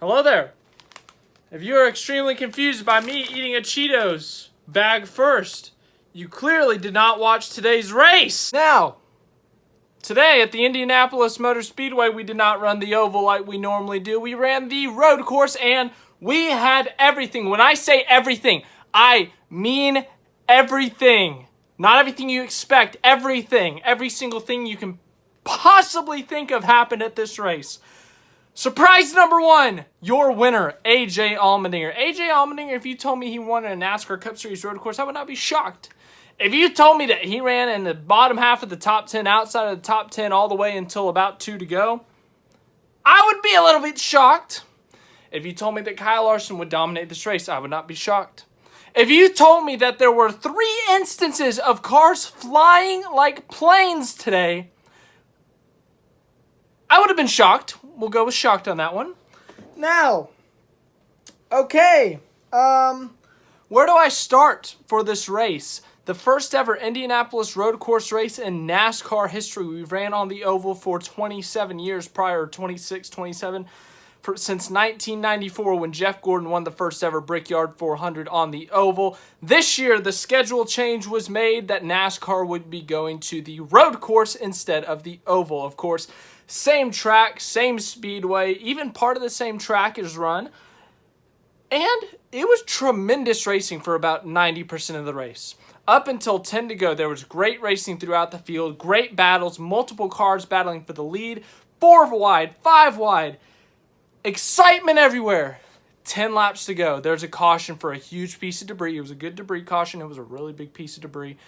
Hello there. If you are extremely confused by me eating a Cheetos bag first, you clearly did not watch today's race. Now, today at the Indianapolis Motor Speedway, we did not run the oval like we normally do. We ran the road course, and we had everything. When I say everything, I mean everything. Not everything you expect, everything. Every single thing you can possibly think of happened at this race. Surprise number one, your winner, AJ Allmendinger. AJ Allmendinger, if you told me he won a NASCAR Cup Series road course, I would not be shocked. If you told me that he ran in the bottom half of the top 10, outside of the top 10, all the way until about 2 to go, I would be a little bit shocked. If you told me that Kyle Larson would dominate this race, I would not be shocked. If you told me that there were 3 instances of cars flying like planes today, I would have been shocked. We'll go with shocked on that one. Now, okay, where do I start for this race? The first ever Indianapolis Road Course race in NASCAR history. We ran on the oval for 27 years prior, 26, 27, since 1994 when Jeff Gordon won the first ever Brickyard 400 on the oval. This year, the schedule change was made that NASCAR would be going to the road course instead of the oval. Of course, same track, same speedway, even part of the same track is run. And it was tremendous racing for about 90% of the race. Up until 10 to go, there was great racing throughout the field, great battles, multiple cars battling for the lead, 4 wide, 5 wide, excitement everywhere. 10 laps to go. There's a caution for a huge piece of debris. It was a good debris caution. It was a really big piece of debris.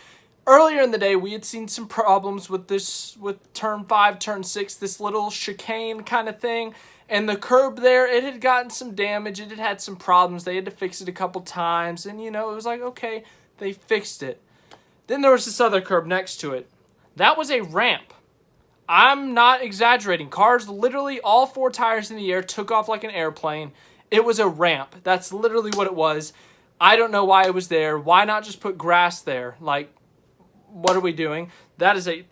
Earlier in the day, we had seen some problems with turn 5, turn 6, this little chicane kind of thing. And the curb there, it had gotten some damage. It had had some problems. They had to fix it a couple times. And, it was like, okay, they fixed it. Then there was this other curb next to it. That was a ramp. I'm not exaggerating. Cars, literally all 4 tires in the air, took off like an airplane. It was a ramp. That's literally what it was. I don't know why it was there. Why not just put grass there? Like, what are we doing?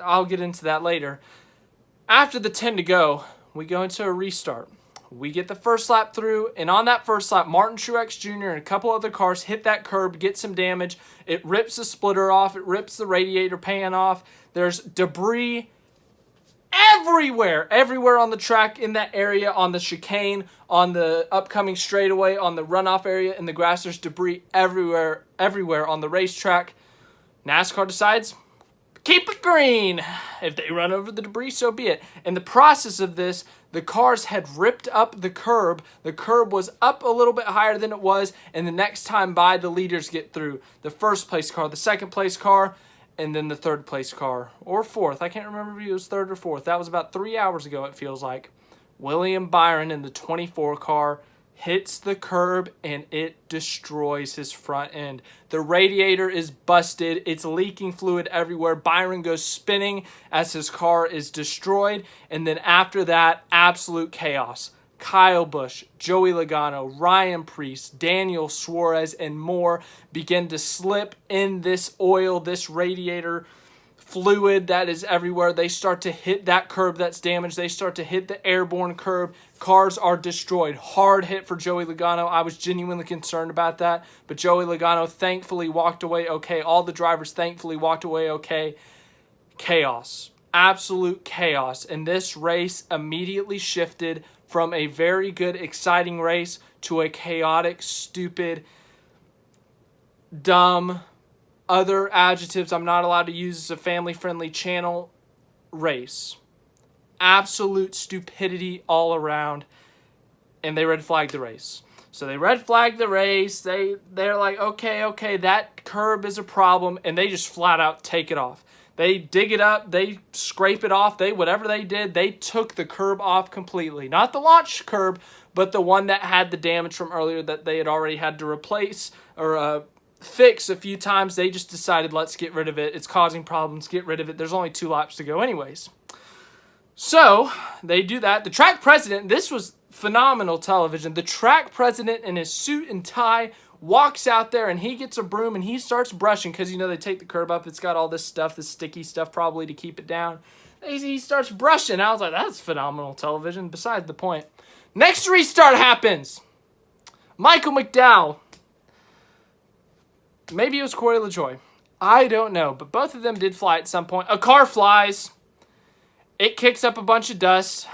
I'll get into that later. After the 10 to go, we go into a restart. We get the first lap through, and on that first lap, Martin Truex Jr. and a couple other cars hit that curb, get some damage. It rips the splitter off. It rips the radiator pan off. There's debris everywhere on the track, in that area, on the chicane, on the upcoming straightaway, on the runoff area, in the grass. There's debris everywhere on the racetrack. NASCAR decides, keep it green. If they run over the debris, so be it. In the process of this, the cars had ripped up the curb. The curb was up a little bit higher than it was, and the next time by, the leaders get through. The first place car, the second place car, and then the third place car, or fourth. I can't remember if it was third or fourth. That was about 3 hours ago, it feels like. William Byron in the 24 car hits the curb, and it destroys his front end. The radiator is busted. It's leaking fluid everywhere. Byron goes spinning as his car is destroyed. And then after that, absolute chaos. Kyle Busch, Joey Logano, Ryan Preece, Daniel Suarez, and more begin to slip in this oil, this radiator fluid that is everywhere. They start to hit that curb that's damaged. They start to hit the airborne curb. Cars are destroyed. Hard hit for Joey Logano. I was genuinely concerned about that, but Joey Logano thankfully walked away okay. All the drivers thankfully walked away okay. Chaos. Absolute chaos. And this race immediately shifted from a very good, exciting race to a chaotic, stupid, dumb, other adjectives I'm not allowed to use as a family-friendly channel race. Absolute stupidity all around, and they red flagged the race. So they red flagged the race. They're like, okay, that curb is a problem, and they just flat out take it off. They dig it up, they scrape it off, whatever they did, they took the curb off completely. Not the launch curb, but the one that had the damage from earlier that they had already had to replace or fix a few times. They just decided, let's get rid of it. It's causing problems, get rid of it. There's only 2 laps to go anyways. So they do that. The track president, this was phenomenal television. The track president in his suit and tie walks out there, and he gets a broom and he starts brushing, because they take the curb up. It's got all this stuff, this sticky stuff probably to keep it down. He starts brushing. I was like, that's phenomenal television. Besides the point. Next restart happens. Michael McDowell. Maybe it was Corey LaJoie. I don't know, but both of them did fly at some point. A car flies. It kicks up a bunch of dust.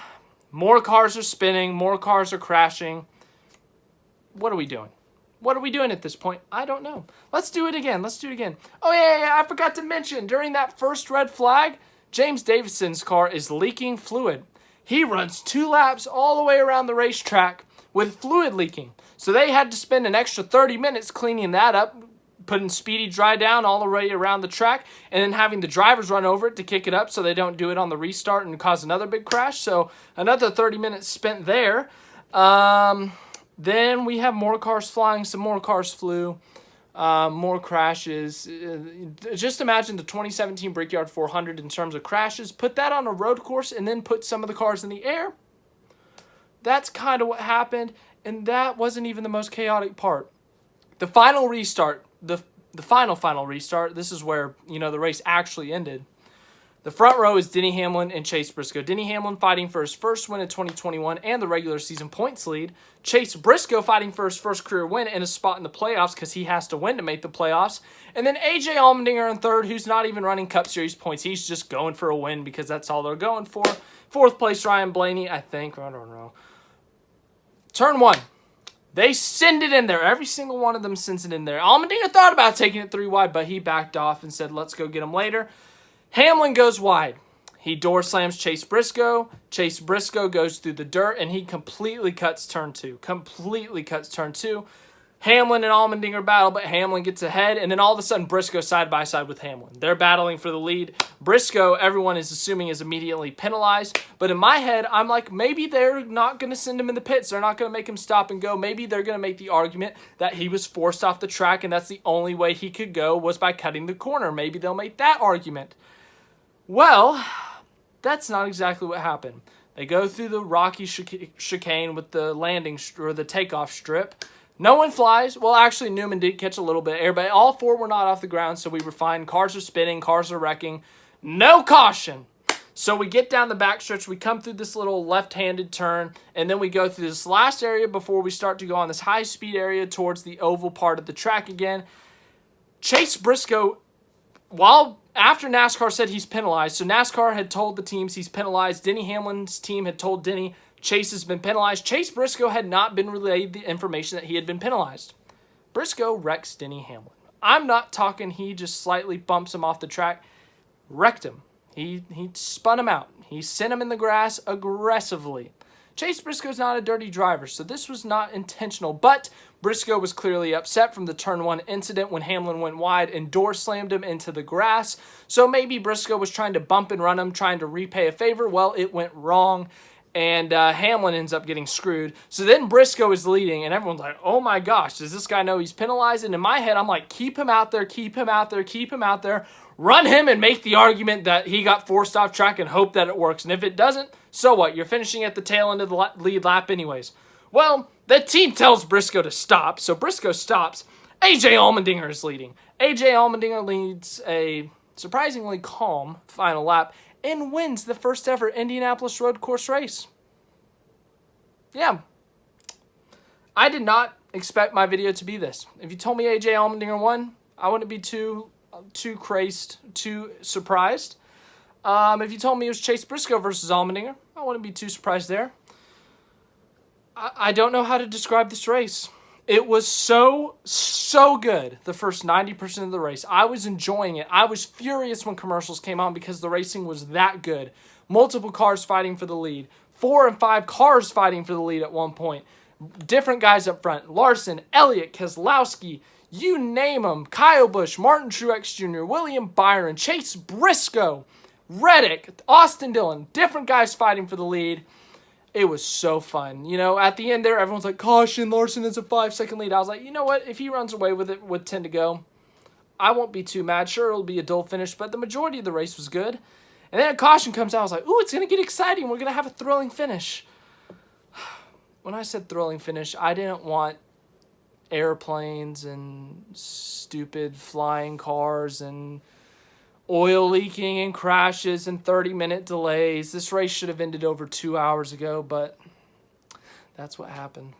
More cars are spinning. More cars are crashing. What are we doing? What are we doing at this point? I don't know. Let's do it again. Let's do it again. Oh, yeah. I forgot to mention, during that first red flag, James Davison's car is leaking fluid. He runs 2 laps all the way around the racetrack with fluid leaking. So they had to spend an extra 30 minutes cleaning that up, putting Speedy Dry down all the way around the track, and then having the drivers run over it to kick it up so they don't do it on the restart and cause another big crash. So another 30 minutes spent there. Then we have more cars flying, some more cars flew, more crashes. Just imagine the 2017 Brickyard 400 in terms of crashes. Put that on a road course and then put some of the cars in the air. That's kind of what happened, and that wasn't even the most chaotic part. The final restart, the final restart, this is where, the race actually ended. The front row is Denny Hamlin and Chase Briscoe. Denny Hamlin fighting for his first win in 2021 and the regular season points lead. Chase Briscoe fighting for his first career win and a spot in the playoffs because he has to win to make the playoffs. And then AJ Allmendinger in third, who's not even running Cup Series points. He's just going for a win because that's all they're going for. Fourth place, Ryan Blaney, I think. I don't know. Turn 1. They send it in there. Every single one of them sends it in there. Allmendinger thought about taking it 3 wide, but he backed off and said, let's go get him later. Hamlin goes wide. He door slams Chase Briscoe. Chase Briscoe goes through the dirt, and he completely cuts turn 2. Hamlin and Allmendinger battle, but Hamlin gets ahead, and then all of a sudden Briscoe side by side with Hamlin. They're battling for the lead. Briscoe, everyone is assuming, is immediately penalized, but in my head, I'm like, maybe they're not going to send him in the pits. They're not going to make him stop and go. Maybe they're going to make the argument that he was forced off the track, and that's the only way he could go was by cutting the corner. Maybe they'll make that argument. Well, that's not exactly what happened. They go through the rocky chicane with the landing or the takeoff strip. No one flies. Well, actually, Newman did catch a little bit of air, but all 4 were not off the ground, so we were fine. Cars are spinning. Cars are wrecking. No caution. So we get down the backstretch. We come through this little left-handed turn, and then we go through this last area before we start to go on this high-speed area towards the oval part of the track again. Chase Briscoe, after NASCAR said he's penalized, so NASCAR had told the teams he's penalized. Denny Hamlin's team had told Denny Chase has been penalized. Chase Briscoe had not been relayed the information that he had been penalized. Briscoe wrecks Denny Hamlin. I'm not talking he just slightly bumps him off the track. Wrecked him. He spun him out. He sent him in the grass aggressively. Chase Briscoe's not a dirty driver, so this was not intentional, but Briscoe was clearly upset from the turn 1 incident when Hamlin went wide and door slammed him into the grass. So maybe Briscoe was trying to bump and run him, trying to repay a favor. Well, it went wrong, and Hamlin ends up getting screwed. So then Briscoe is leading, and everyone's like, oh my gosh, does this guy know he's penalized? And in my head, I'm like, keep him out there, keep him out there, keep him out there. Run him and make the argument that he got forced off track and hope that it works. And if it doesn't, so what? You're finishing at the tail end of the lead lap anyways. Well, the team tells Briscoe to stop, so Briscoe stops. AJ Allmendinger is leading. AJ Allmendinger leads a surprisingly calm final lap and wins the first ever Indianapolis Road Course race. Yeah. I did not expect my video to be this. If you told me AJ Allmendinger won, I wouldn't be too crazed, too surprised. If you told me it was Chase Briscoe versus Allmendinger, I wouldn't be too surprised there. I don't know how to describe this race. It was so good the first 90% of the race. I was enjoying it. I was furious when commercials came on because the racing was that good. Multiple cars fighting for the lead. 4 and 5 cars fighting for the lead at one point. Different guys up front. Larson, Elliott, Keselowski, you name them. Kyle Busch, Martin Truex Jr., William Byron, Chase Briscoe, Reddick, Austin Dillon. Different guys fighting for the lead. It was so fun. You know, at the end there, everyone's like, caution, Larson is a 5-second lead. I was like, you know what? If he runs away with it with 10 to go, I won't be too mad. Sure, it'll be a dull finish, but the majority of the race was good. And then a caution comes out. I was like, ooh, it's going to get exciting. We're going to have a thrilling finish. When I said thrilling finish, I didn't want airplanes and stupid flying cars and oil leaking and crashes and 30-minute delays. This race should have ended over 2 hours ago, but That's what happened.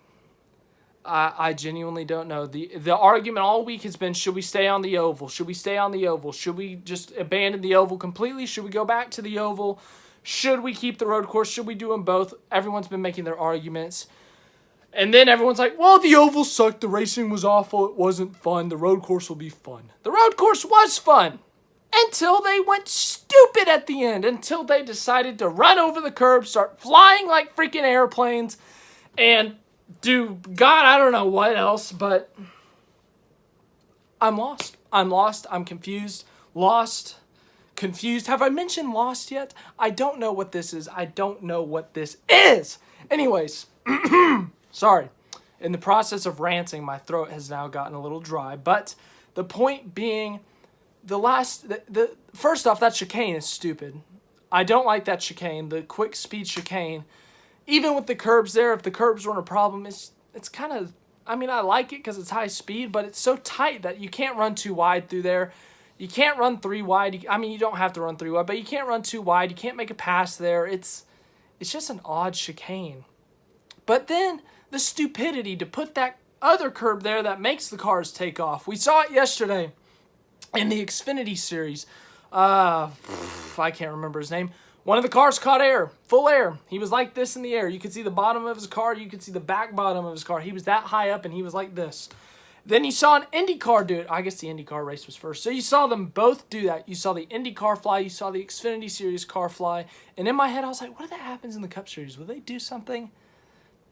I genuinely don't know. The argument all week has been, should we stay on the oval? Should we stay on the oval? Should we just abandon the oval completely? Should we go back to the oval? Should we keep the road course? Should we do them both? Everyone's been making their arguments. And then everyone's like, well, the oval sucked. The racing was awful. It wasn't fun. The road course will be fun. The road course was fun until they went stupid at the end, until they decided to run over the curb, start flying like freaking airplanes, and do God, I don't know what else, but I'm lost. I'm lost. I'm confused. Lost. Confused. Have I mentioned lost yet? I don't know what this is. I don't know what this is. Anyways, sorry. In the process of ranting, my throat has now gotten a little dry, but the point being, first off, that chicane is stupid. I don't like that chicane, the quick speed chicane. Even with the curbs there, if the curbs weren't a problem, it's kind of, I mean, I like it because it's high speed, but it's so tight that you can't run too wide through there. You can't run 3 wide. I mean, you don't have to run 3 wide, but you can't run too wide. You can't make a pass there. It's just an odd chicane. But then the stupidity to put that other curb there that makes the cars take off. We saw it yesterday in the Xfinity Series. I can't remember his name. One of the cars caught air, full air. He was like this in the air. You could see the bottom of his car. You could see the back bottom of his car. He was that high up, and he was like this. Then you saw an Indy car do it. I guess the Indy car race was first. So you saw them both do that. You saw the Indy car fly. You saw the Xfinity Series car fly. And in my head, I was like, what if that happens in the Cup Series? Will they do something?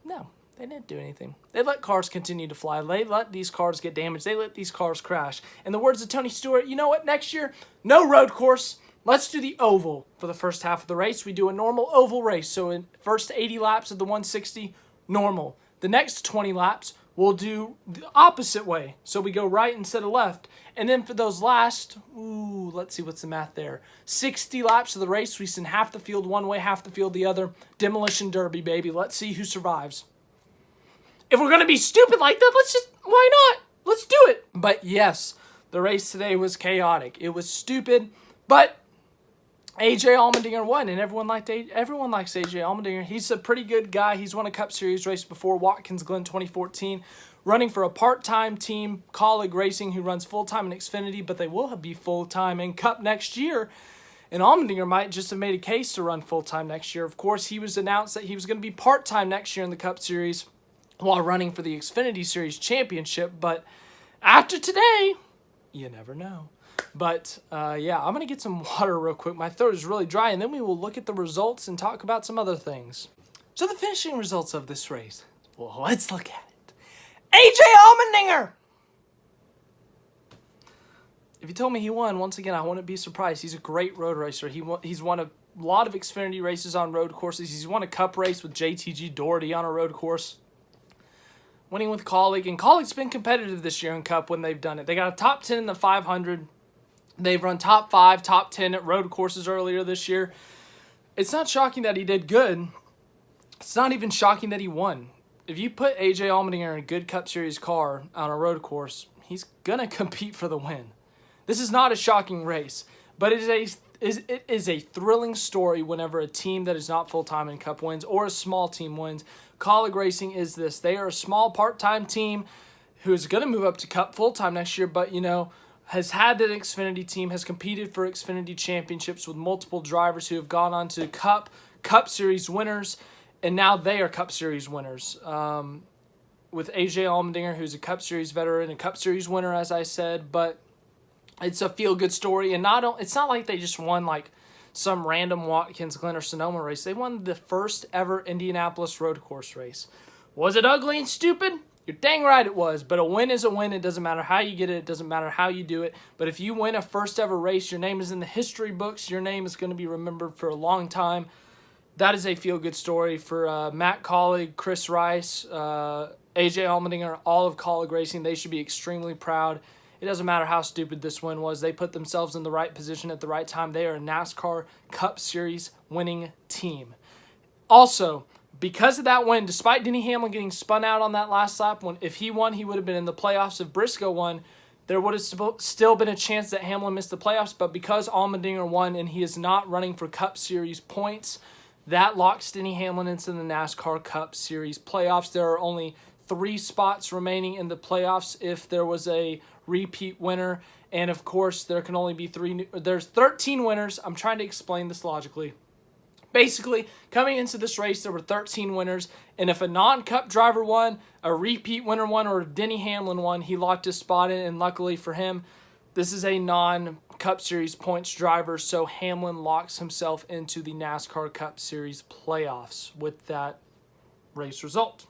No, they didn't do anything. They let cars continue to fly. They let these cars get damaged. They let these cars crash. In the words of Tony Stewart, you know what? Next year, no road course. Let's do the oval for the first half of the race. We do a normal oval race. So in first 80 laps of the 160, normal. The next 20 laps, we'll do the opposite way. So we go right instead of left. And then for those last, let's see what's the math there. 60 laps of the race, we send half the field one way, half the field the other. Demolition derby, baby. Let's see who survives. If we're going to be stupid like that, why not? Let's do it. But yes, the race today was chaotic. It was stupid, but AJ Allmendinger won, and everyone likes AJ Allmendinger. He's a pretty good guy. He's won a Cup Series race before, Watkins Glen 2014, running for a part-time team, Colleague Racing, who runs full-time in Xfinity, but they will be full-time in Cup next year. And Allmendinger might just have made a case to run full-time next year. Of course, he was announced that he was going to be part-time next year in the Cup Series while running for the Xfinity Series Championship. But after today, you never know. But, yeah, I'm going to get some water real quick. My throat is really dry, and then we will look at the results and talk about some other things. So the finishing results of this race. Well, let's look at it. AJ Allmendinger! If you told me he won, once again, I wouldn't be surprised. He's a great road racer. He's won a lot of Xfinity races on road courses. He's won a Cup race with JTG Doherty on a road course. Winning with Colleague. And Colleague's been competitive this year in Cup when they've done it. They got a top 10 in the 500. They've run top 5, top 10 at road courses earlier this year. It's not shocking that he did good. It's not even shocking that he won. If you put AJ Allmendinger in a good Cup Series car on a road course, he's going to compete for the win. This is not a shocking race, but it is a thrilling story whenever a team that is not full-time in Cup wins or a small team wins. Colleague Racing is this. They are a small part-time team who is going to move up to Cup full-time next year, but, you know, has had an Xfinity team, has competed for Xfinity championships with multiple drivers who have gone on to Cup Series winners, and now they are Cup Series winners. With AJ Allmendinger, who's a Cup Series veteran, a Cup Series winner, as I said, but it's a feel-good story, and it's not like they just won like some random Watkins Glen or Sonoma race. They won the first ever Indianapolis Road Course race. Was it ugly and stupid? You're dang right it was, but a win is a win. It doesn't matter how you get it. It doesn't matter how you do it. But if you win a first ever race, your name is in the history books. Your name is going to be remembered for a long time. That is a feel-good story for Matt Colleague, Chris Rice, AJ Allmendinger, all of Colleague Racing. They should be extremely proud. It doesn't matter how stupid this win was. They put themselves in the right position at the right time. They are a NASCAR Cup Series winning team. Also, because of that win, despite Denny Hamlin getting spun out on that last lap, if he won, he would have been in the playoffs. If Briscoe won, there would have still been a chance that Hamlin missed the playoffs. But because Allmendinger won and he is not running for Cup Series points, That locks Denny Hamlin into the NASCAR Cup Series playoffs. There are only 3 spots remaining in the playoffs if there was a repeat winner. And, of course, there can only be 3. There's 13 winners. I'm trying to explain this logically. Basically, coming into this race, there were 13 winners. And if a non-Cup driver won, a repeat winner won, or if Denny Hamlin won, he locked his spot in. And luckily for him, this is a non-Cup Series points driver, so Hamlin locks himself into the NASCAR Cup Series playoffs with that race result.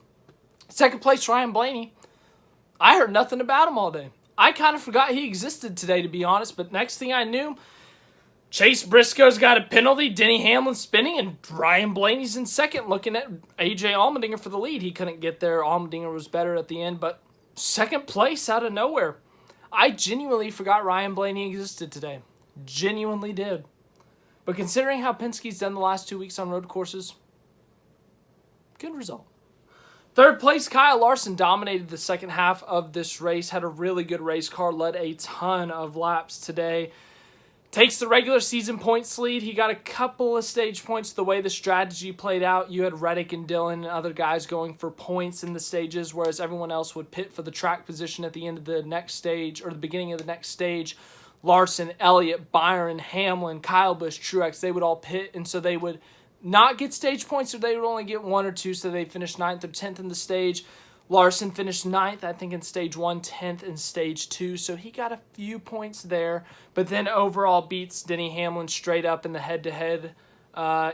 Second place, Ryan Blaney. I heard nothing about him all day. I kind of forgot he existed today, to be honest, but next thing I knew, Chase Briscoe's got a penalty, Denny Hamlin spinning, and Ryan Blaney's in second looking at A.J. Allmendinger for the lead. He couldn't get there. Allmendinger was better at the end, but second place out of nowhere. I genuinely forgot Ryan Blaney existed today. Genuinely did. But considering how Penske's done the last 2 weeks on road courses, good result. Third place, Kyle Larson dominated the second half of this race. Had a really good race car. Led a ton of laps today. Takes the regular season points lead. He got a couple of stage points the way the strategy played out. You had Reddick and Dillon and other guys going for points in the stages, whereas everyone else would pit for the track position at the end of the next stage or the beginning of the next stage. Larson, Elliott, Byron, Hamlin, Kyle Busch, Truex, they would all pit, and so they would not get stage points, or they would only get 1 or 2, so they finished 9th or 10th in the stage. Larson finished 9th, I think, in Stage 1, 10th in Stage 2, so he got a few points there, but then overall beats Denny Hamlin straight up in the head-to-head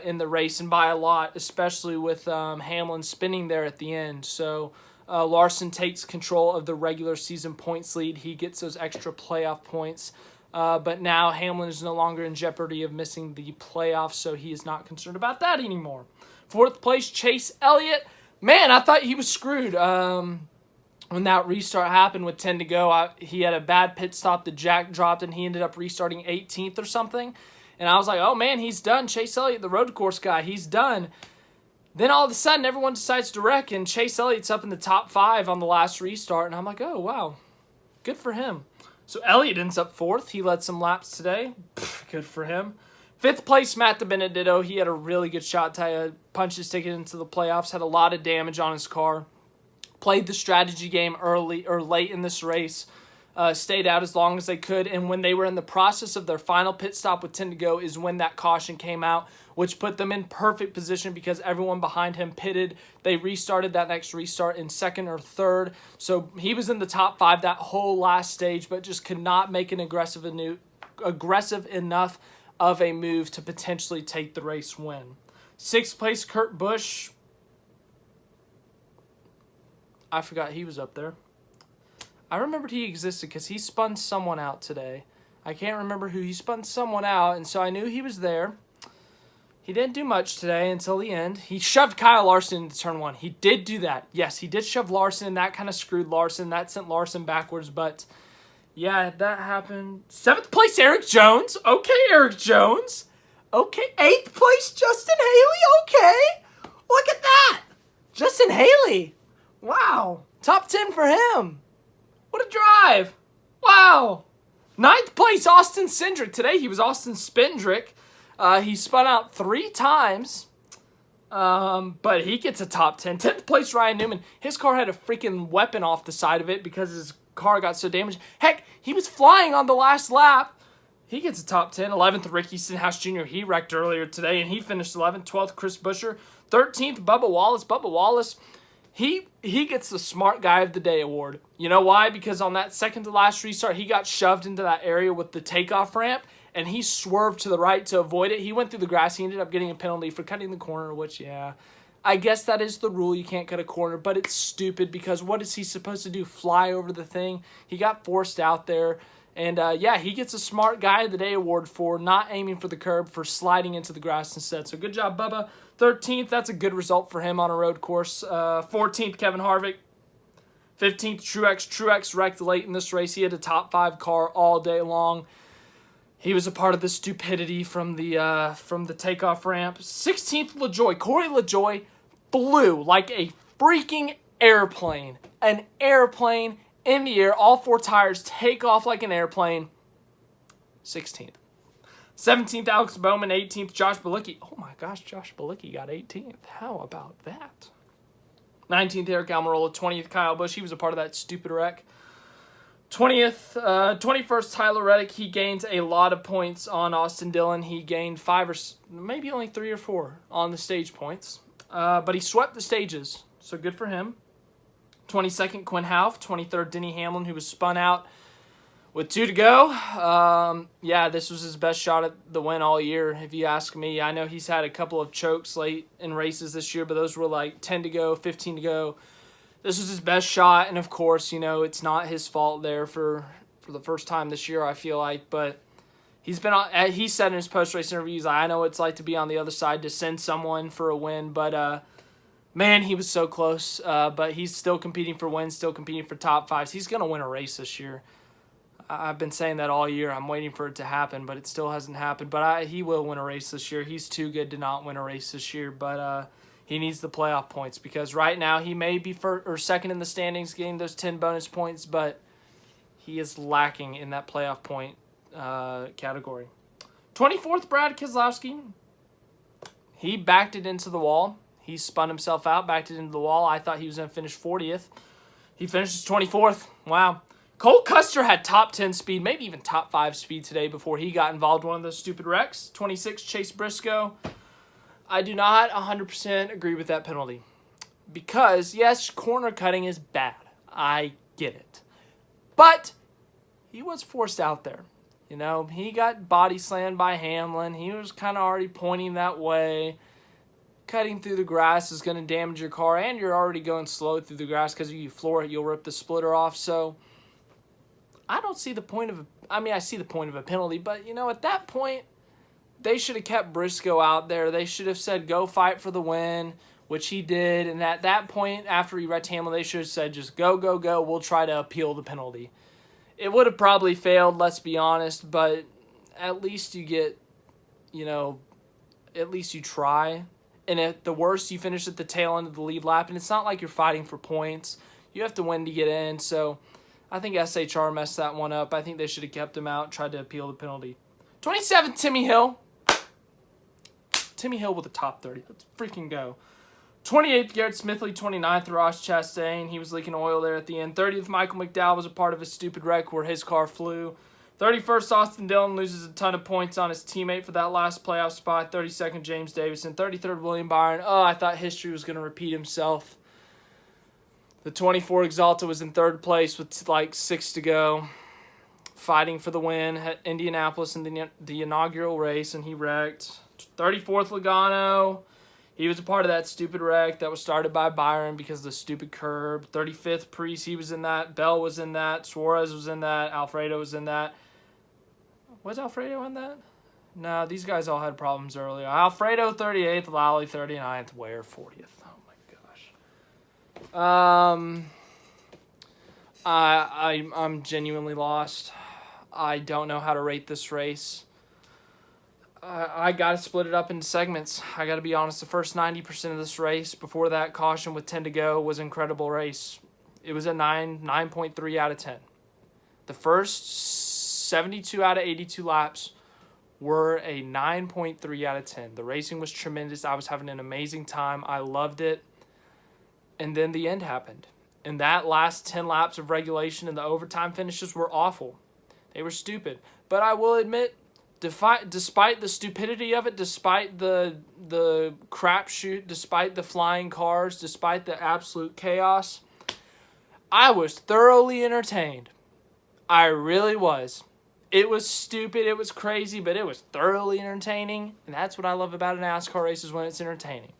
in the race, and by a lot, especially with Hamlin spinning there at the end. So Larson takes control of the regular season points lead. He gets those extra playoff points, but now Hamlin is no longer in jeopardy of missing the playoffs, so he is not concerned about that anymore. Fourth place, Chase Elliott. Man, I thought he was screwed when that restart happened with 10 to go. He had a bad pit stop. The jack dropped, and he ended up restarting 18th or something. And I was like, oh, man, he's done. Chase Elliott, the road course guy, he's done. Then all of a sudden, everyone decides to wreck, and Chase Elliott's up in the top 5 on the last restart. And I'm like, oh, wow, good for him. So Elliott ends up 4th. He led some laps today. Good for him. 5th place, Matt DiBenedetto. He had a really good shot to punch his ticket into the playoffs. Had a lot of damage on his car. Played the strategy game early or late in this race. Stayed out as long as they could. And when they were in the process of their final pit stop with 10 to go is when that caution came out, which put them in perfect position because everyone behind him pitted. They restarted that next restart in 2nd or 3rd. So he was in the top 5 that whole last stage, but just could not make an aggressive enough of a move to potentially take the race win. 6th place, Kurt Busch. I forgot he was up there. I remembered he existed because he spun someone out today. I can't remember who. He spun someone out, and so I knew he was there. He didn't do much today until the end. He shoved Kyle Larson into turn 1. He did do that. Yes, he did shove Larson, and that kind of screwed Larson. That sent Larson backwards, but yeah, that happened. 7th place, Eric Jones. Okay, Eric Jones. Okay, 8th place, Justin Haley. Okay, look at that. Justin Haley. Wow, top 10 for him. What a drive. Wow. 9th place, Austin Cindric. Today he was Austin Spindrick. He spun out 3 times, but he gets a top 10. 10th place, Ryan Newman. His car had a freaking weapon off the side of it because his car got so damaged. Heck, he was flying on the last lap. He gets a top 10. 11th, Ricky Stenhouse Jr. He wrecked earlier today, and he finished 11th. 12th, Chris Buescher. 13th, Bubba Wallace. Bubba Wallace, he gets the Smart Guy of the Day award. You know why? Because on that second to last restart, he got shoved into that area with the takeoff ramp, and he swerved to the right to avoid it. He went through the grass. He ended up getting a penalty for cutting the corner, which, yeah, I guess that is the rule. You can't cut a corner, but it's stupid because what is he supposed to do, fly over the thing? He got forced out there, and yeah, he gets a Smart Guy of the Day award for not aiming for the curb, for sliding into the grass instead. So good job, Bubba. 13th, that's a good result for him on a road course. 14th, Kevin Harvick. 15th, Truex. Truex wrecked late in this race. He had a top 5 car all day long. He was a part of the stupidity from the takeoff ramp. 16th, LaJoie. Corey LaJoie flew like a freaking airplane. An airplane in the air. All 4 tires take off like an airplane. 16th. 17th, Alex Bowman. 18th, Josh Bilicki. Oh my gosh, Josh Bilicki got 18th. How about that? 19th, Eric Almirola. 20th, Kyle Busch. He was a part of that stupid wreck. 21st, Tyler Reddick. He gains a lot of points on Austin Dillon. He gained 5 or maybe only 3 or 4 on the stage points. But he swept the stages, so good for him. 22nd, Quinn Houff. 23rd, Denny Hamlin, who was spun out with 2 to go. Yeah, this was his best shot at the win all year, if you ask me. I know he's had a couple of chokes late in races this year, but those were like 10 to go, 15 to go. This was his best shot, and of course, you know, it's not his fault there for the first time this year, I feel like, but he said in his post-race interviews, I know what it's like to be on the other side, to send someone for a win, but man, he was so close, but he's still competing for wins, still competing for top 5s. He's going to win a race this year. I've been saying that all year. I'm waiting for it to happen, but it still hasn't happened, but he will win a race this year. He's too good to not win a race this year, but he needs the playoff points, because right now he may be first or second in the standings getting those 10 bonus points, but he is lacking in that playoff point category. 24th, Brad Keselowski. He backed it into the wall. He spun himself out, backed it into the wall. I thought he was going to finish 40th. He finishes 24th. Wow. Cole Custer had top 10 speed, maybe even top 5 speed today before he got involved in one of those stupid wrecks. 26, Chase Briscoe. I do not 100% agree with that penalty, because, yes, corner cutting is bad. I get it. But he was forced out there. You know, he got body slammed by Hamlin. He was kind of already pointing that way. Cutting through the grass is going to damage your car, and you're already going slow through the grass because if you floor it, you'll rip the splitter off. So I don't see the point of I see the point of a penalty, but, you know, at that point, they should have kept Briscoe out there. They should have said, go fight for the win, which he did. And at that point, after he wrecked Hamlin, they should have said, just go, go, go. We'll try to appeal the penalty. It would have probably failed, let's be honest, but at least you get, you know, at least you try. And at the worst, you finish at the tail end of the lead lap. And it's not like you're fighting for points. You have to win to get in. So I think SHR messed that one up. I think they should have kept him out, tried to appeal the penalty. 27th, Timmy Hill. Timmy Hill with a top 30. Let's freaking go. 28th, Garrett Smithley. 29th, Ross Chastain. He was leaking oil there at the end. 30th, Michael McDowell was a part of a stupid wreck where his car flew. 31st, Austin Dillon loses a ton of points on his teammate for that last playoff spot. 32nd, James Davison. 33rd, William Byron. Oh, I thought history was going to repeat himself. The 24 Exalta was in 3rd place with like 6 to go. Fighting for the win at Indianapolis in the inaugural race, and he wrecked. 34th, Logano. He was a part of that stupid wreck that was started by Byron because of the stupid curb. 35th, Priest. He was in that. Bell was in that. Suarez was in that. Alfredo was in that. Was Alfredo in that? No, these guys all had problems earlier. Alfredo, 38th. Lally, 39th. Ware, 40th. Oh, my gosh. I'm genuinely lost. I don't know how to rate this race. I got to split it up into segments. I got to be honest. The first 90% of this race, before that caution with 10 to go, was an incredible race. It was a 9.3 out of 10. The first 72 out of 82 laps were a 9.3 out of 10. The racing was tremendous. I was having an amazing time. I loved it. And then the end happened. And that last 10 laps of regulation and the overtime finishes were awful. They were stupid. But I will admit, despite the stupidity of it, despite the crapshoot, despite the flying cars, despite the absolute chaos, I was thoroughly entertained. I really was. It was stupid, it was crazy, but it was thoroughly entertaining. And that's what I love about a NASCAR race, is when it's entertaining.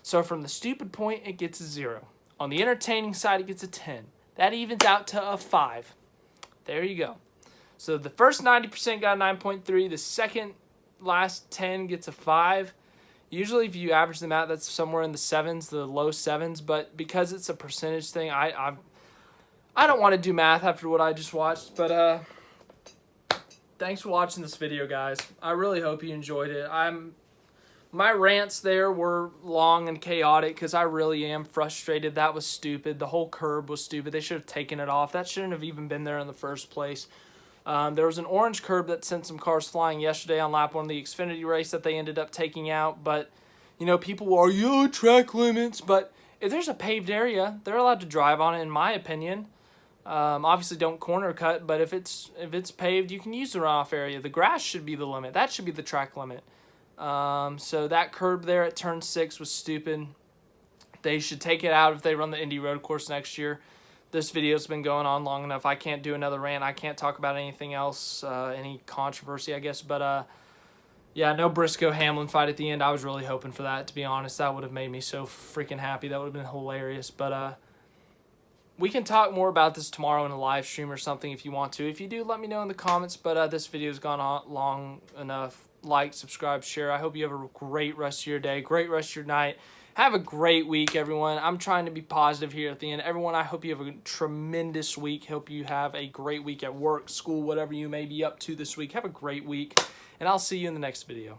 So from the stupid point, it gets a 0. On the entertaining side, it gets a 10. That evens out to a 5. There you go. So the first 90% got a 9.3. The second last 10 gets a 5. Usually if you average them out, that's somewhere in the 7s, the low 7s. But because it's a percentage thing, I don't want to do math after what I just watched. But thanks for watching this video, guys. I really hope you enjoyed it. My rants there were long and chaotic because I really am frustrated. That was stupid. The whole curb was stupid. They should have taken it off. That shouldn't have even been there in the first place. There was an orange curb that sent some cars flying yesterday on lap 1 of the Xfinity race that they ended up taking out. But, you know, people were, yeah, track limits. But if there's a paved area, they're allowed to drive on it, in my opinion. Obviously, don't corner cut, but if it's paved, you can use the runoff area. The grass should be the limit. That should be the track limit. So that curb there at turn 6 was stupid. They should take it out if they run the Indy Road Course next year. This video's been going on long enough. I can't do another rant. I can't talk about anything else, any controversy, I guess. But, yeah, no Briscoe Hamlin fight at the end. I was really hoping for that, to be honest. That would have made me so freaking happy. That would have been hilarious. But we can talk more about this tomorrow in a live stream or something if you want to. If you do, let me know in the comments. But this video's gone on long enough. Like, subscribe, share. I hope you have a great rest of your day, great rest of your night. Have a great week, everyone. I'm trying to be positive here at the end. Everyone, I hope you have a tremendous week. Hope you have a great week at work, school, whatever you may be up to this week. Have a great week, and I'll see you in the next video.